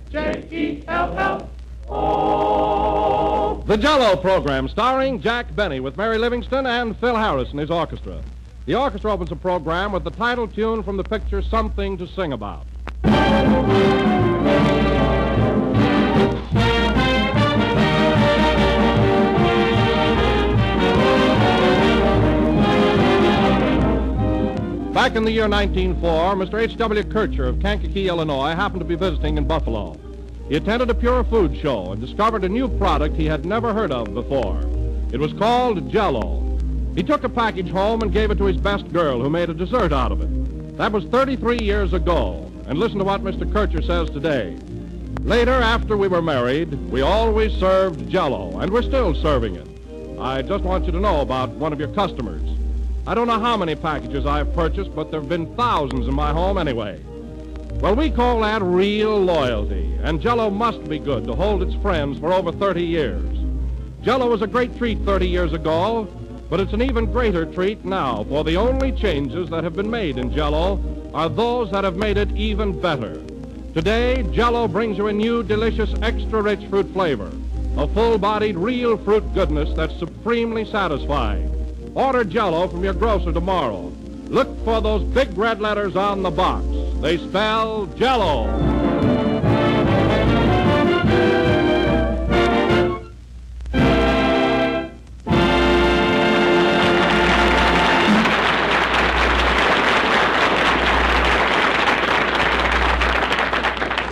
J-E-L-L-O. The Jell-O program, starring Jack Benny with Mary Livingston and Phil Harris and his orchestra. The orchestra opens the program with the title tune from the picture Something to Sing About. Back in the year 1904, Mr. H.W. Kircher of Kankakee, Illinois, happened to be visiting in Buffalo. He attended a pure food show and discovered a new product he had never heard of before. It was called Jell-O. He took a package home and gave it to his best girl, who made a dessert out of it. That was 33 years ago. And listen to what Mr. Kircher says today. Later, after we were married, we always served Jell-O, and we're still serving it. I just want you to know about one of your customers. I don't know how many packages I've purchased, but there have been thousands in my home anyway. Well, we call that real loyalty, and Jell-O must be good to hold its friends for over 30 years. Jell-O was a great treat 30 years ago, but it's an even greater treat now, for the only changes that have been made in Jell-O are those that have made it even better. Today, Jell-O brings you a new, delicious, extra-rich fruit flavor, a full-bodied, real fruit goodness that's supremely satisfying. Order Jell-O from your grocer tomorrow. Look for those big red letters on the box. They spell Jell-O.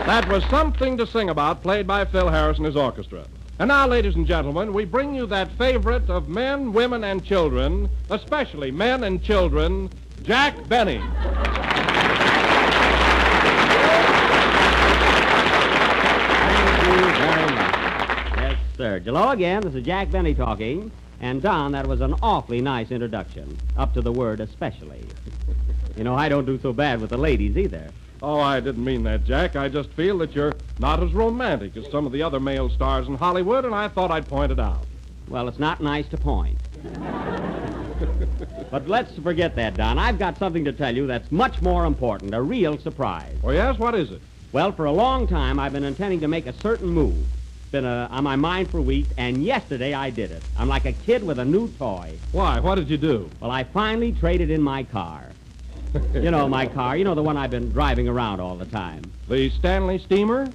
That was Something to Sing About, played by Phil Harris and his orchestra. And now, ladies and gentlemen, we bring you that favorite of men, women, and children, especially men and children, Jack Benny. Thank you very much. Yes, sir. Hello again. This is Jack Benny talking. And, Don, that was an awfully nice introduction, up to the word especially. You know, I don't do so bad with the ladies either. Oh, I didn't mean that, Jack. I just feel that you're not as romantic as some of the other male stars in Hollywood, and I thought I'd point it out. Well, it's not nice to point. But let's forget that, Don. I've got something to tell you that's much more important, a real surprise. Oh, yes? What is it? Well, for a long time, I've been intending to make a certain move. It's been on my mind for weeks, and yesterday I did it. I'm like a kid with a new toy. Why? What did you do? Well, I finally traded in my car. You know, my car. You know, the one I've been driving around all the time. The Stanley steamer?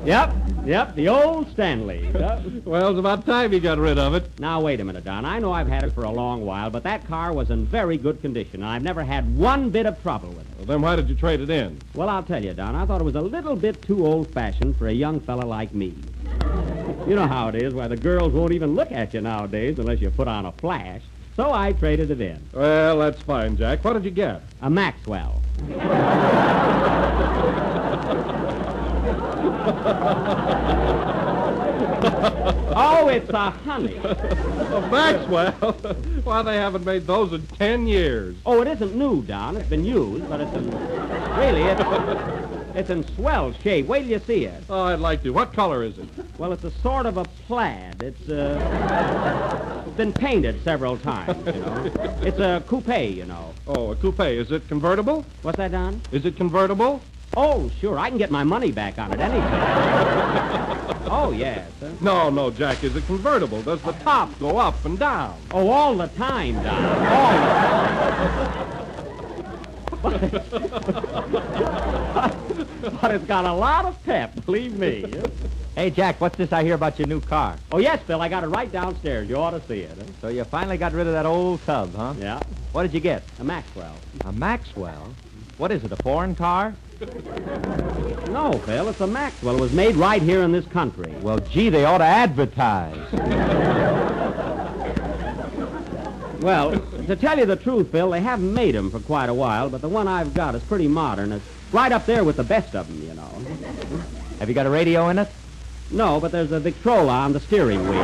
Yep, the old Stanley. Yep. Well, it's about time you got rid of it. Now, wait a minute, Don. I know I've had it for a long while, but that car was in very good condition, and I've never had one bit of trouble with it. Well, then why did you trade it in? Well, I'll tell you, Don. I thought it was a little bit too old-fashioned for a young fella like me. You know how it is, why the girls won't even look at you nowadays unless you put on a flash. So I traded it in. Well, that's fine, Jack. What did you get? A Maxwell. Oh, it's a honey. A Maxwell? Why, they haven't made those in 10 years. Oh, it isn't new, Don. It's been used, but it's in... Really, it's in swell shape. Wait till you see it. Oh, I'd like to. What color is it? Well, it's a sort of a plaid. It's been painted several times, you know. It's a coupe, you know. Oh, a coupe. Is it convertible? What's that, Don? Is it convertible? Oh, sure. I can get my money back on it anytime. Oh, yes. No, Jack. Is it convertible? Does the top go up and down? Oh, all the time, Don. All the time. But it's got a lot of pep, believe me. Hey, Jack, what's this I hear about your new car? Oh, yes, Bill. I got it right downstairs. You ought to see it. So you finally got rid of that old tub, huh? Yeah. What did you get? A Maxwell. A Maxwell? What is it, a foreign car? No, Phil, it's a Maxwell. It was made right here in this country. Well, gee, they ought to advertise. Well, to tell you the truth, Phil, they haven't made them for quite a while, but the one I've got is pretty modern. It's right up there with the best of them, you know. Have you got a radio in it? No, but there's a Victrola on the steering wheel.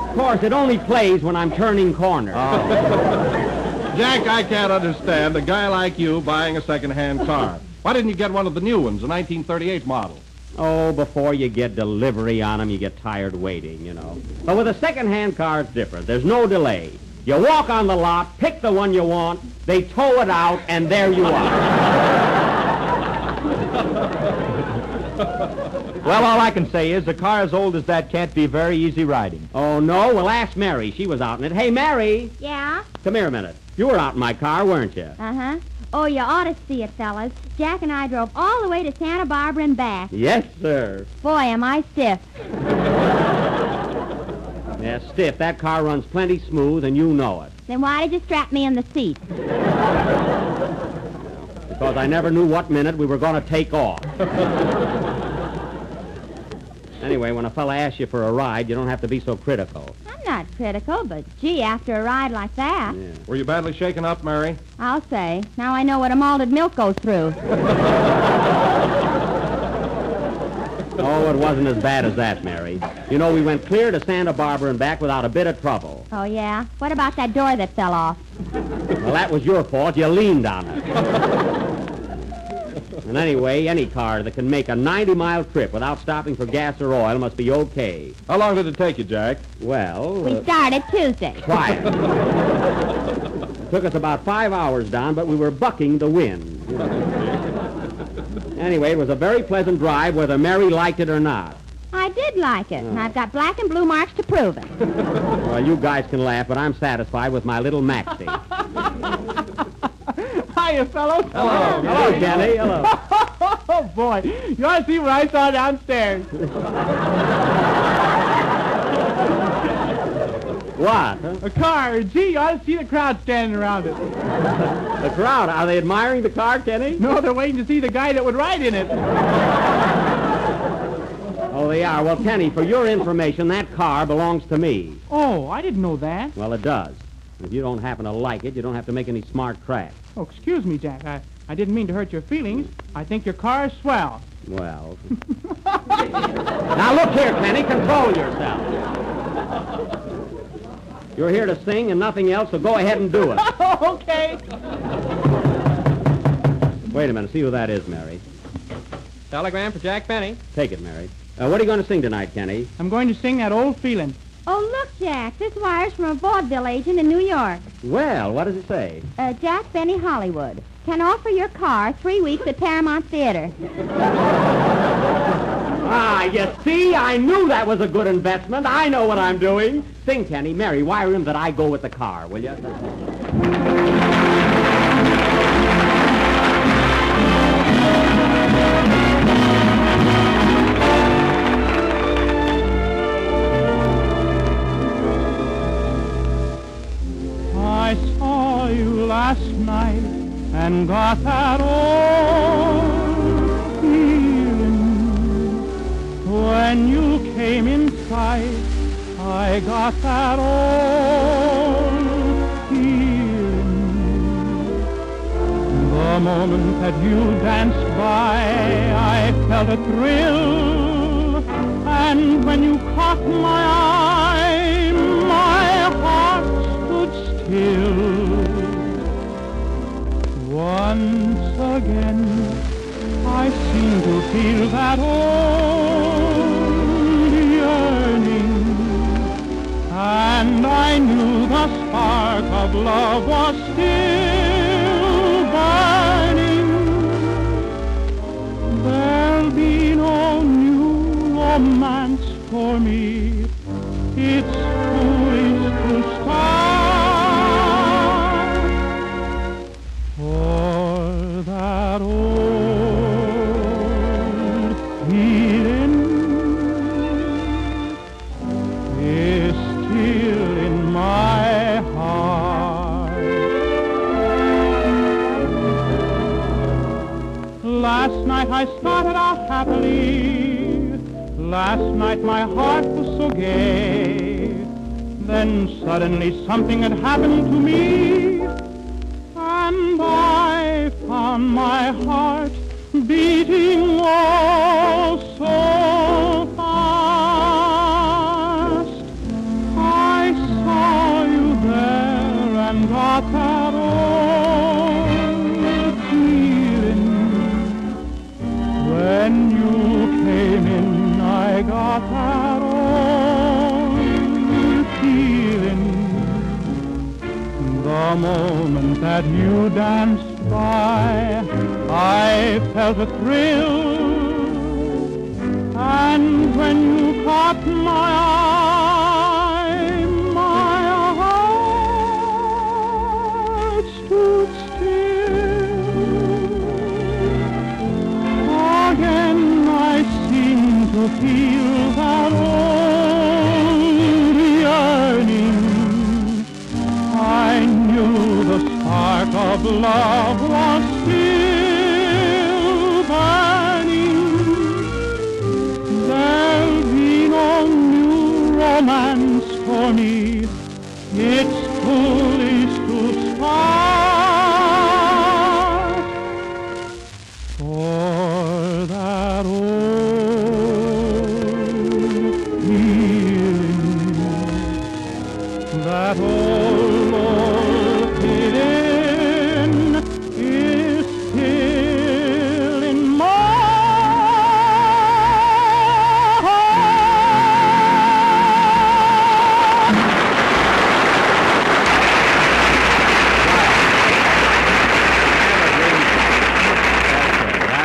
Of course, it only plays when I'm turning corners. Oh. Jack, I can't understand a guy like you buying a second-hand car. Why didn't you get one of the new ones, a 1938 model? Oh, before you get delivery on them, you get tired waiting, you know. But with a second-hand car, it's different. There's no delay. You walk on the lot, pick the one you want, they tow it out, and there you are. Well, all I can say is a car as old as that can't be very easy riding. Oh, no? Well, ask Mary. She was out in it. Hey, Mary. Yeah? Come here a minute. You were out in my car, weren't you? Uh-huh. Oh, you ought to see it, fellas. Jack and I drove all the way to Santa Barbara and back. Yes, sir. Boy, am I stiff. Yeah, stiff. That car runs plenty smooth, and you know it. Then why did you strap me in the seat? Because I never knew what minute we were going to take off. Anyway, when a fella asks you for a ride, you don't have to be so critical. I'm not critical, but gee, after a ride like that, Yeah. Were you badly shaken up, Mary? I'll say. Now I know what a malted milk goes through. Oh, it wasn't as bad as that, Mary. You know, we went clear to Santa Barbara and back without a bit of trouble. Oh, yeah? What about that door that fell off? Well, that was your fault. You leaned on it. And anyway, any car that can make a 90-mile trip without stopping for gas or oil must be okay. How long did it take you, Jack? Well, We started Tuesday. quiet. It took us about 5 hours, Don, but we were bucking the wind. Anyway, it was a very pleasant drive, whether Mary liked it or not. I did like it, and I've got black and blue marks to prove it. Well, you guys can laugh, but I'm satisfied with my little Maxie. Hiya, fellows. Hello. Hello, Kenny. Hello. Oh, boy. You ought to see what I saw downstairs. What? Huh? A car. Gee, you ought to see the crowd standing around it. The crowd, are they admiring the car, Kenny? No, they're waiting to see the guy that would ride in it. Oh, they are. Well, Kenny, for your information, that car belongs to me. Oh, I didn't know that. Well, it does. If you don't happen to like it, you don't have to make any smart cracks. Oh, excuse me, Jack. I didn't mean to hurt your feelings. I think your car is swell. Well. Now, look here, Kenny. Control yourself. You're here to sing and nothing else, so go ahead and do it. Okay. Wait a minute. See who that is, Mary. Telegram for Jack Benny. Take it, Mary. What are you going to sing tonight, Kenny? I'm going to sing that old feeling. Oh, look, Jack. This wire's from a vaudeville agent in New York. Well, what does it say? Jack Benny Hollywood. Can offer your car 3 weeks at Paramount Theater. Ah, you see? I knew that was a good investment. I know what I'm doing. Sing, Kenny. Mary, wire him that I go with the car, will you? I saw you last night and got that old feeling. When you came in sight, I got that old feeling. The moment that you danced by, I felt a thrill. And when you caught my eye, my heart stood still. Once again, I seem to feel that old yearning, and I knew the spark of love was still burning. There'll be no new romance for me. It's foolish to start, for that old feeling is still in my heart. Last night I started out happily. Last night my heart was so gay. Then suddenly something had happened to me, and I found my heart beating oh so fast. I saw you there and got that old feeling. When you came in, I got that old feeling. by, I felt a thrill. And when you caught my eye, my heart stood still. Again I seemed to feel that old yearning. I knew the spark of love was still burning. There'll be no new romance for me. It's foolish to start. For that old feeling, that old feeling is still in my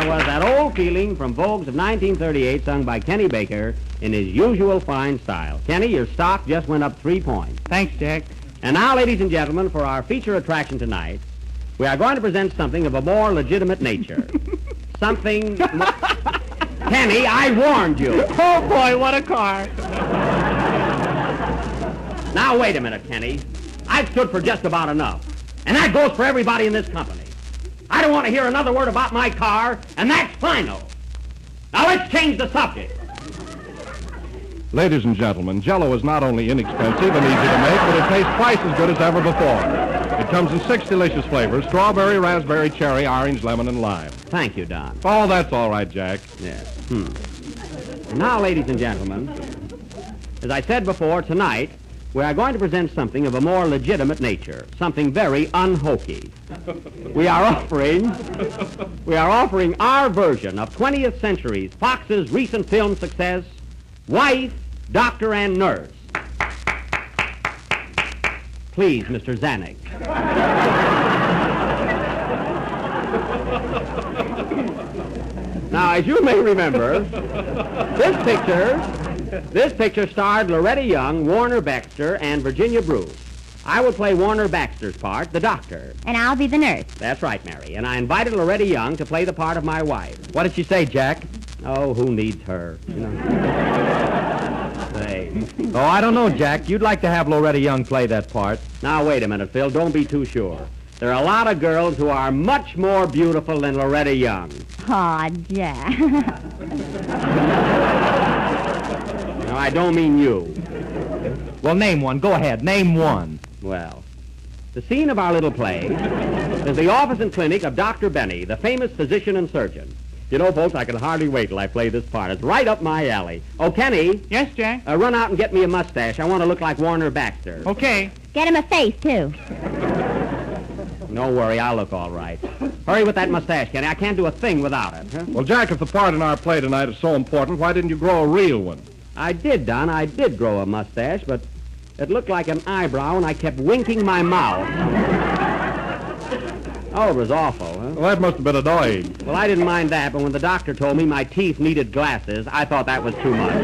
That old feeling from Vogue's of 1938, sung by Kenny Baker in his usual fine style. Kenny, your stock just went up 3 points. Thanks, Jack. And now, ladies and gentlemen, for our feature attraction tonight, we are going to present something of a more legitimate nature. Something... Kenny, I warned you. Oh, boy, what a car. Now, wait a minute, Kenny. I've stood for just about enough. And that goes for everybody in this company. I don't want to hear another word about my car, and that's final. Now, let's change the subject. Ladies and gentlemen, Jell-O is not only inexpensive and easy to make, but it tastes twice as good as ever before. It comes in 6 delicious flavors: strawberry, raspberry, cherry, orange, lemon, and lime. Thank you, Don. Oh, that's all right, Jack. Yes. Now, ladies and gentlemen, as I said before, tonight, we are going to present something of a more legitimate nature, something very unhokey. We are offering our version of 20th Century's Fox's recent film success, Wife, Doctor, and Nurse. Please, Mr. Zanuck. Now, as you may remember, this picture starred Loretta Young, Warner Baxter, and Virginia Bruce. I will play Warner Baxter's part, the doctor. And I'll be the nurse. That's right, Mary. And I invited Loretta Young to play the part of my wife. What did she say, Jack? Oh, who needs her? You know. Say. Oh, I don't know, Jack. You'd like to have Loretta Young play that part. Now, wait a minute, Phil. Don't be too sure. There are a lot of girls who are much more beautiful than Loretta Young. Aw, Jack. No, I don't mean you. Well, name one. Go ahead. Name one. Well, the scene of our little play is the office and clinic of Dr. Benny, the famous physician and surgeon. You know, folks, I can hardly wait till I play this part. It's right up my alley. Oh, Kenny. Yes, Jack? Run out and get me a mustache. I want to look like Warner Baxter. Okay. Get him a face, too. Don't worry, I'll look all right. Hurry with that mustache, Kenny. I can't do a thing without it. Huh? Well, Jack, if the part in our play tonight is so important, why didn't you grow a real one? I did, Don. I did grow a mustache, but it looked like an eyebrow, and I kept winking my mouth. Oh, it was awful, huh? Well, that must have been annoying. Well, I didn't mind that, but when the doctor told me my teeth needed glasses, I thought that was too much.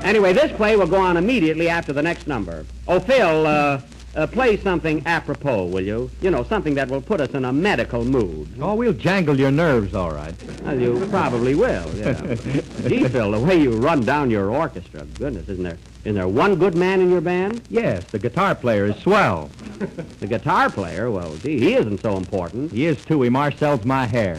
Anyway, this play will go on immediately after the next number. Oh, Phil, play something apropos, will you? You know, something that will put us in a medical mood. Oh, we'll jangle your nerves, all right. Well, you probably will, yeah. Gee, Phil, the way you run down your orchestra, goodness, isn't there one good man in your band? Yes, the guitar player is swell. The guitar player? Well, gee, he isn't so important. He is, too. He marshals my hair.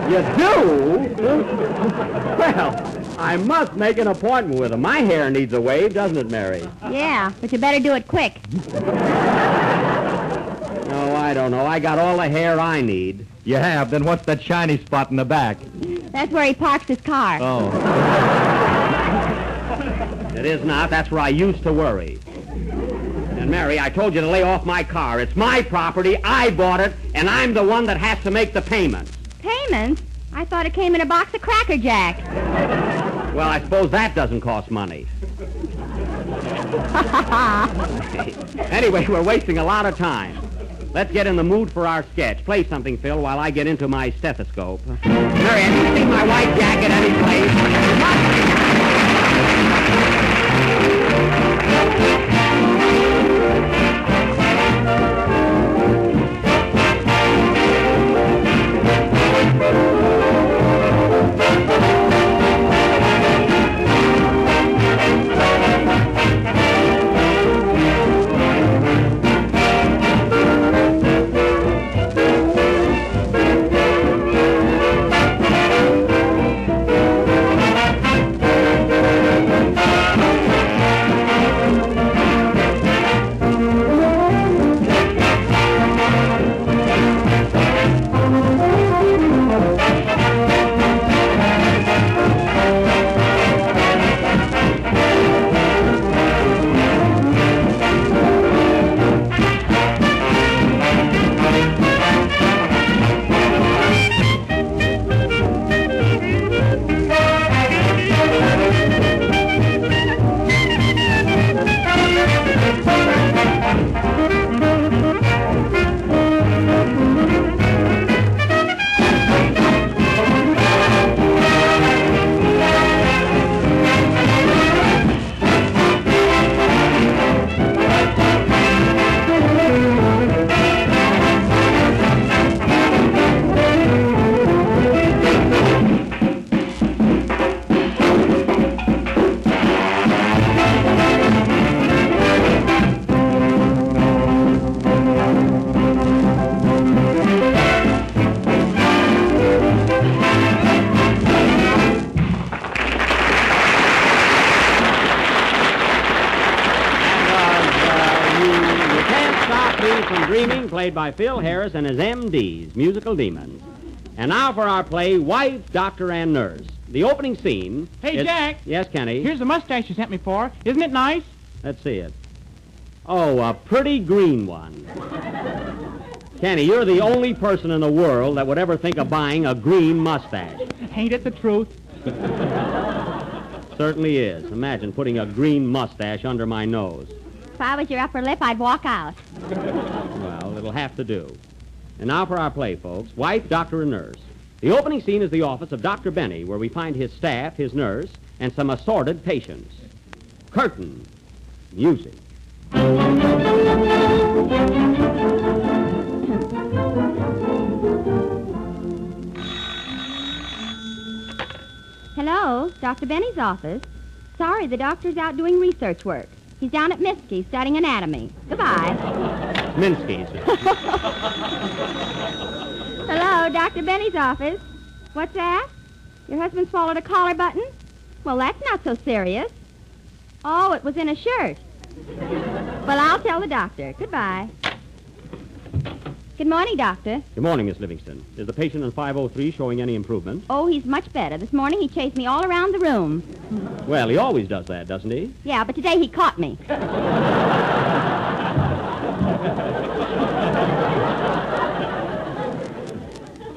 You do? Well, I must make an appointment with him. My hair needs a wave, doesn't it, Mary? Yeah, but you better do it quick. No, I don't know. I got all the hair I need. You have? Then what's that shiny spot in the back? That's where he parks his car. Oh. It is not. That's where I used to worry. And, Mary, I told you to lay off my car. It's my property. I bought it, and I'm the one that has to make the payments. Payments? I thought it came in a box of Cracker Jack. Well, I suppose that doesn't cost money. Anyway, we're wasting a lot of time. Let's get in the mood for our sketch. Play something, Phil, while I get into my stethoscope. Mary, have you seen my white jacket any played by Phil Harris and his MDs, musical demons. And now for our play, Wife, Doctor, and Nurse. The opening scene... Hey, Jack. Yes, Kenny? Here's the mustache you sent me for. Isn't it nice? Let's see it. Oh, a pretty green one. Kenny, you're the only person in the world that would ever think of buying a green mustache. Ain't it the truth? Certainly is. Imagine putting a green mustache under my nose. If I was your upper lip, I'd walk out. Well, it'll have to do. And now for our play, folks. Wife, Doctor, and Nurse. The opening scene is the office of Dr. Benny, where we find his staff, his nurse, and some assorted patients. Curtain. Music. Hello, Dr. Benny's office. Sorry, the doctor's out doing research work. He's down at Minsky's studying anatomy. Goodbye. Minsky's. Hello, Dr. Benny's office. What's that? Your husband swallowed a collar button? Well, that's not so serious. Oh, it was in a shirt. Well, I'll tell the doctor. Goodbye. Good morning, Doctor. Good morning, Miss Livingston. Is the patient in 503 showing any improvement? Oh, he's much better. This morning he chased me all around the room. Well, he always does that, doesn't he? Yeah, but today he caught me.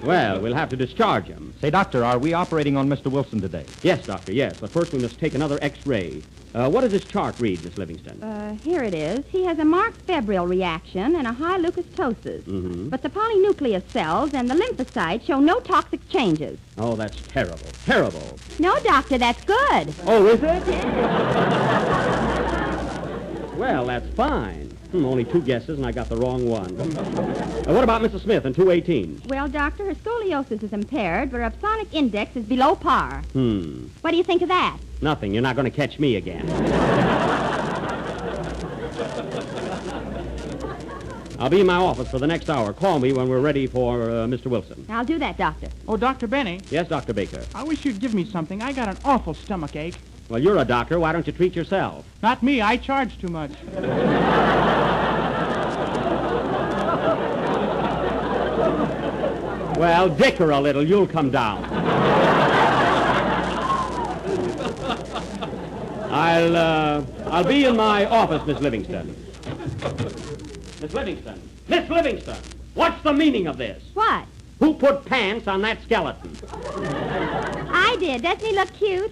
Well, we'll have to discharge him. Say, Doctor, are we operating on Mr. Wilson today? Yes, Doctor, yes. But first we must take another X-ray. What does this chart read, Miss Livingston? Here it is. He has a marked febrile reaction and a high leukocytosis. Mm-hmm. But the polynucleus cells and the lymphocytes show no toxic changes. Oh, that's terrible. Terrible. No, Doctor, that's good. Oh, is it? Well, that's fine. Only 2 guesses, and I got the wrong one. What about Mrs. Smith in 218? Well, Doctor, her scoliosis is impaired, but her opsonic index is below par. What do you think of that? Nothing. You're not going to catch me again. I'll be in my office for the next hour. Call me when we're ready for Mr. Wilson. I'll do that, Doctor. Oh, Dr. Benny. Yes, Dr. Baker. I wish you'd give me something. I got an awful stomach ache. Well, you're a doctor. Why don't you treat yourself? Not me. I charge too much. Well, dicker a little. You'll come down. I'll be in my office, Miss Livingston. Miss Livingston. Miss Livingston! What's the meaning of this? What? Who put pants on that skeleton? I did. Doesn't he look cute?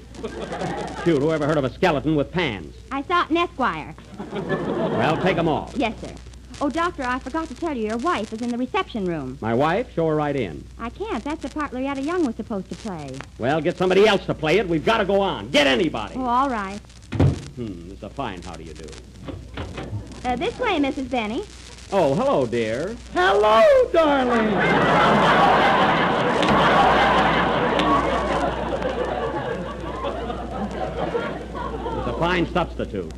Shoot, who ever heard of a skeleton with pants? I saw it in Esquire. Well, take 'em off. Yes, sir. Oh, Doctor, I forgot to tell you your wife is in the reception room. My wife? Show her right in. I can't. That's the part Loretta Young was supposed to play. Well, get somebody else to play it. We've got to go on. Get anybody. Oh, all right. This is a fine how do you do. This way, Mrs. Benny. Oh, hello, dear. Hello, darling. It's a fine substitute.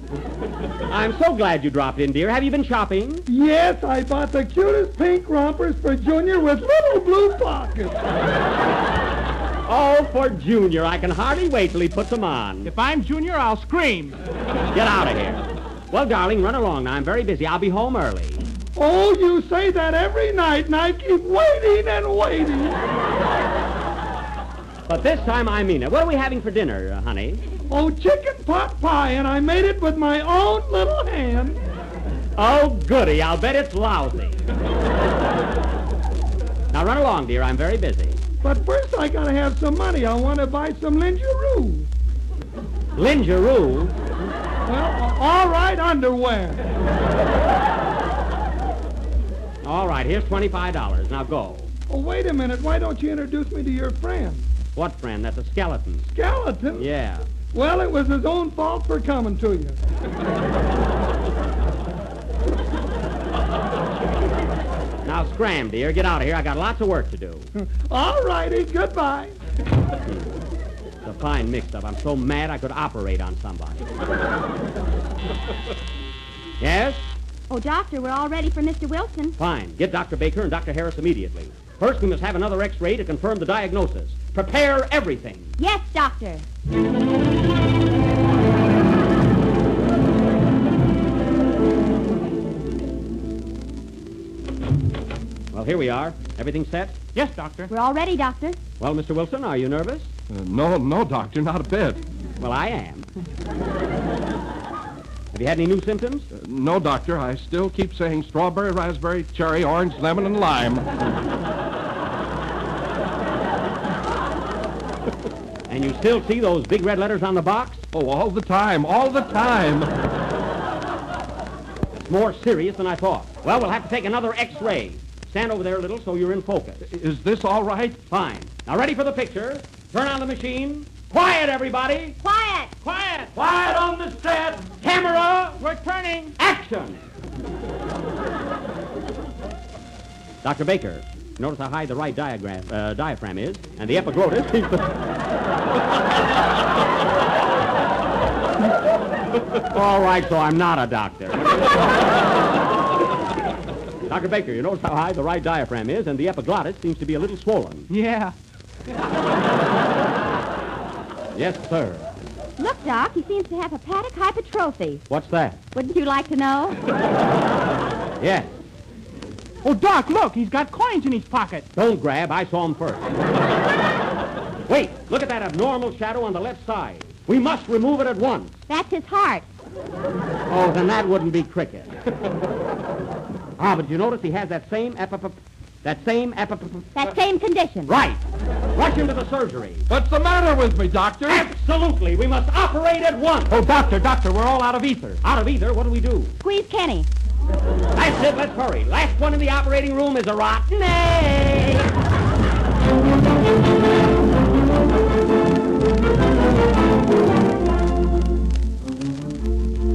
I'm so glad you dropped in, dear. Have you been shopping? Yes, I bought the cutest pink rompers for Junior with little blue pockets. Oh, for Junior. I can hardly wait till he puts them on. If I'm Junior, I'll scream. Get out of here. Well, darling, run along now. I'm very busy. I'll be home early. Oh, you say that every night, and I keep waiting and waiting. But this time I mean it. What are we having for dinner, honey? Oh, chicken pot pie, and I made it with my own little hand. Oh, goody. I'll bet it's lousy. Now, run along, dear. I'm very busy. But first I gotta have some money. I want to buy some lingerie. Lingerie? Well, all right, underwear. All right, here's $25. Now go. Oh, wait a minute. Why don't you introduce me to your friend? What friend? That's a skeleton. Skeleton? Yeah. Well, it was his own fault for coming to you. Now scram, dear. Get out of here. I got lots of work to do. All righty. Goodbye. It's a fine mix-up. I'm so mad I could operate on somebody. Yes? Oh, Doctor, we're all ready for Mr. Wilson. Fine. Get Dr. Baker and Dr. Harris immediately. First, we must have another X-ray to confirm the diagnosis. Prepare everything. Yes, Doctor. Well, here we are. Everything set? Yes, Doctor. We're all ready, Doctor. Well, Mr. Wilson, are you nervous? No, Doctor, not a bit. Well, I am. Have you had any new symptoms? No, Doctor, I still keep saying strawberry, raspberry, cherry, orange, lemon, and lime. And you still see those big red letters on the box? Oh, all the time, all the time. It's more serious than I thought. Well, we'll have to take another X-ray. Stand over there a little so you're in focus. Is this all right? Fine. Now, ready for the picture. Turn on the machine. Quiet, everybody. Quiet. Quiet. Quiet on the set. Camera. We're turning. Action. Dr. Baker, notice how high the right diaphragm is, and the epiglottis seems to... All right, so I'm not a doctor. Dr. Baker, you notice how high the right diaphragm is, and the epiglottis seems to be a little swollen. Yeah. Yes, sir. Look, Doc, he seems to have hepatic hypertrophy. What's that? Wouldn't you like to know? Yes. Oh, Doc, look, he's got coins in his pocket. Don't grab. I saw him first. Wait, look at that abnormal shadow on the left side. We must remove it at once. That's his heart. Oh, then that wouldn't be cricket. But you notice he has that same That same condition. Right. Rush him to the surgery. What's the matter with me, Doctor? Absolutely. We must operate at once. Oh, Doctor, we're all out of ether. Out of either, what do we do? Squeeze Kenny. That's it. Let's hurry. Last one in the operating room is a rotten egg.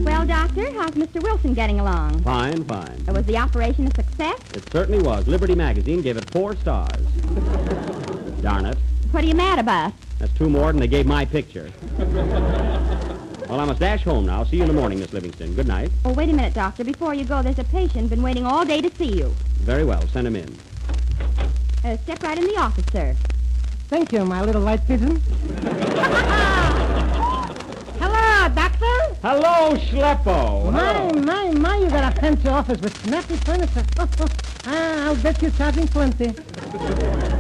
Well, Doctor, how's Mr. Wilson getting along? Fine, fine. Was the operation a success? It certainly was. Liberty Magazine gave it 4 stars. Darn it. What are you mad about? That's 2 more than they gave my picture. Well, I must dash home now. See you in the morning, Miss Livingston. Good night. Oh, wait a minute, Doctor. Before you go, there's a patient been waiting all day to see you. Very well. Send him in. Step right in the office, sir. Thank you, my little white pigeon. Hello, Doctor. Hello, Schleppo. My, you got a fancy office with snappy furniture. I'll bet you're charging plenty.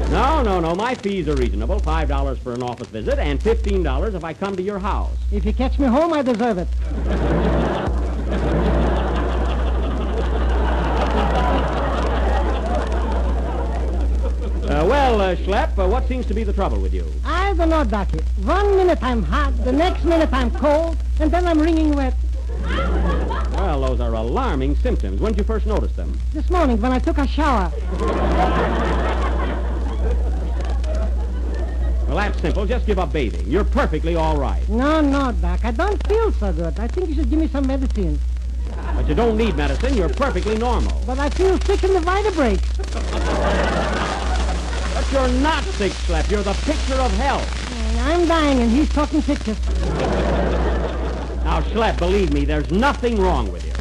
No. My fees are reasonable. $5 for an office visit and $15 if I come to your house. If you catch me home, I deserve it. Schlepp, what seems to be the trouble with you? I I don't know, Ducky. 1 minute I'm hot, the next minute I'm cold, and then I'm wringing wet. Well, those are alarming symptoms. When did you first notice them? This morning when I took a shower. Well, that's simple. Just give up bathing. You're perfectly all right. No, Doc. I don't feel so good. I think you should give me some medicine. But you don't need medicine. You're perfectly normal. But I feel sick in the vertebrae. But you're not sick, Slep. You're the picture of health. I'm dying, and he's talking pictures. Now, Schlep, believe me, there's nothing wrong with you.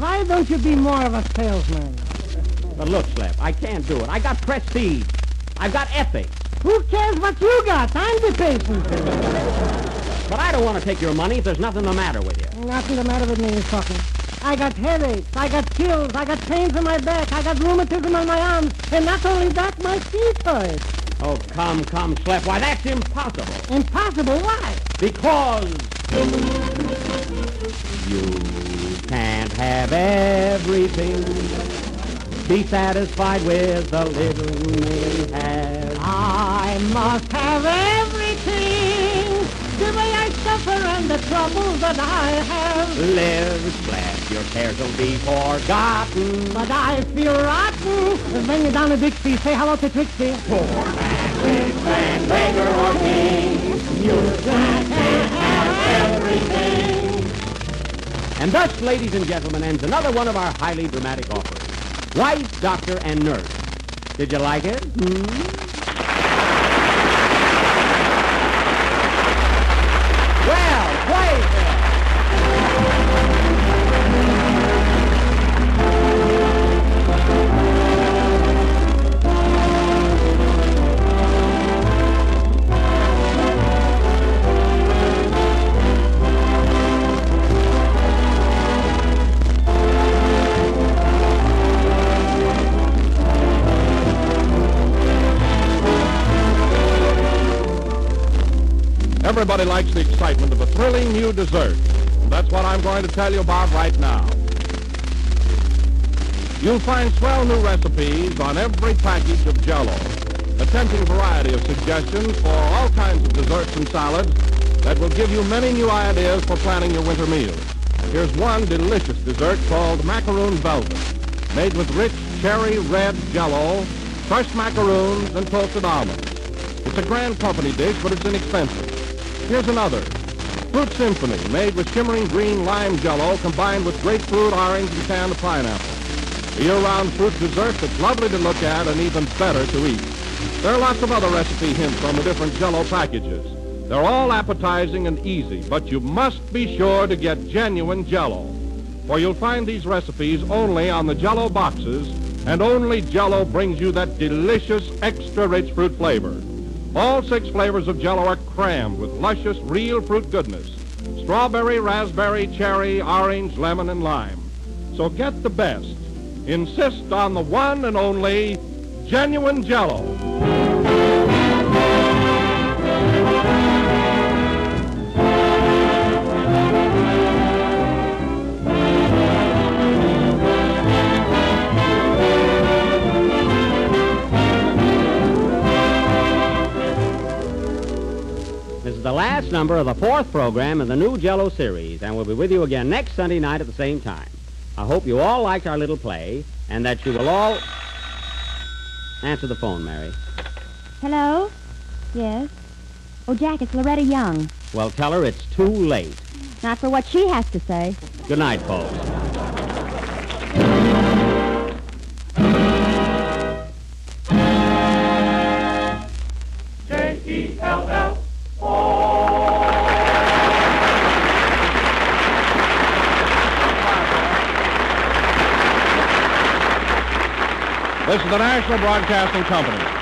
Why don't you be more of a salesman? But look, Schlep, I can't do it. I got prestige. I've got ethics. Who cares what you got? I'm the patient. But I don't want to take your money if there's nothing the matter with you. Nothing the matter with me, you're talking. I got headaches, I got chills, I got pains in my back, I got rheumatism on my arms, and not only that, my feet hurt. Oh, come, Schlep. Why, that's impossible. Impossible? Why? Because you can't have everything. Be satisfied with the little you have. I must have everything. The way I suffer and the troubles that I have. Live, Schlep. Your cares will be forgotten. But I feel rotten. Bring me down to Dixie. Say hello to Trixie. Poor man, rich man, beggar or king. You can't have everything. And thus, ladies and gentlemen, ends another one of our highly dramatic offerings. Wife, doctor, and nurse. Did you like it? Well, play, Phil. Everybody likes the excitement of a thrilling new dessert. And that's what I'm going to tell you about right now. You'll find swell new recipes on every package of Jell-O. A tempting variety of suggestions for all kinds of desserts and salads that will give you many new ideas for planning your winter meals. Here's one delicious dessert called Macaroon Velvet, made with rich cherry red Jell-O, crushed macaroons, and toasted almonds. It's a grand company dish, but it's inexpensive. Here's another. Fruit Symphony, made with shimmering green lime Jell-O combined with grapefruit, orange, and canned pineapple. A year-round fruit dessert that's lovely to look at and even better to eat. There are lots of other recipe hints on the different Jell-O packages. They're all appetizing and easy, but you must be sure to get genuine Jell-O. For you'll find these recipes only on the Jell-O boxes, and only Jell-O brings you that delicious, extra-rich fruit flavor. All 6 flavors of Jell-O are crammed with luscious, real fruit goodness. Strawberry, raspberry, cherry, orange, lemon, and lime. So get the best. Insist on the one and only genuine Jell-O. This is the last number of the 4th program in the new Jell-O series, and we'll be with you again next Sunday night at the same time. I hope you all liked our little play, and that you will all... Answer the phone, Mary. Hello? Yes? Oh, Jack, it's Loretta Young. Well, tell her it's too late. Not for what she has to say. Good night, folks. This is the National Broadcasting Company.